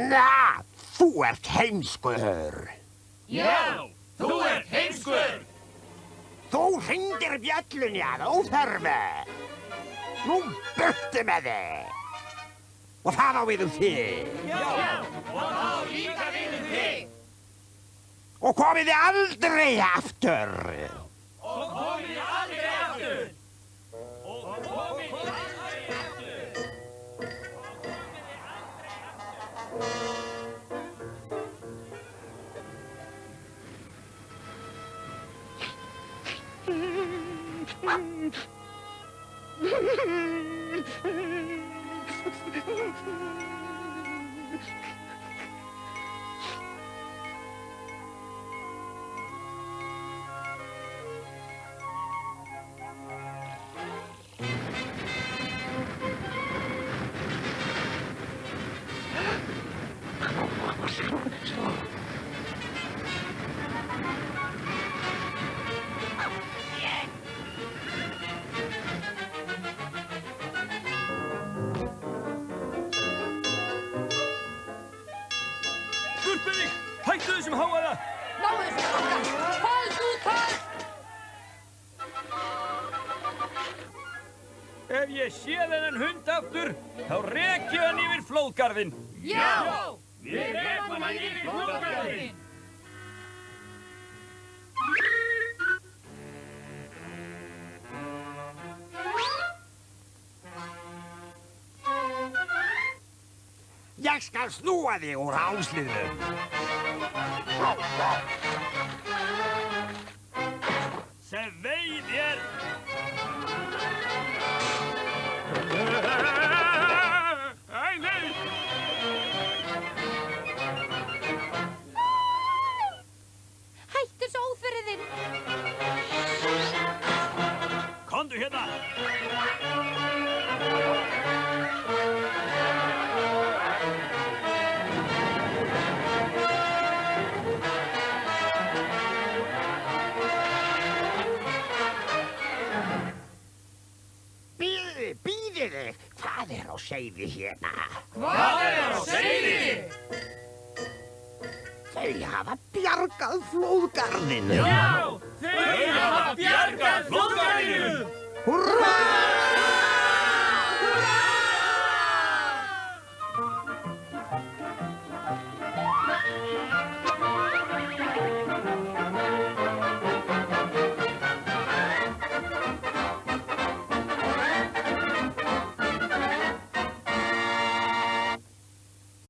Na, þú ert heimskur. Já, þú ert heimskur. Þú hringdir bjöllunni að óþörfu. Nú burtu með þig. Og það á við þig. Já, og það á líka við þig. Og komið þið aldrei aftur. Og komið þið aldrei aftur. Og komið þið aldrei aftur. Gullberg, hættu þessum hávaða! Náðu þessu krakka! Hold út hald! Ef ég sé þennan hund aftur, þá rek ég hann yfir flóðgarðinn. Já! Við rekum hann yfir flóðgarðinn. Ég skal snúa þig úr hálsliðum. Svei þér! Æ, nei! Hættu svo óþverriðinn! Komdu hérna! Bíðið þig, hvað á seyði hérna? Hvað á seyði? Þau hafa bjargað flóðgarðinu. Já, þau hafa bjargað flóðgarðinum. Húrra!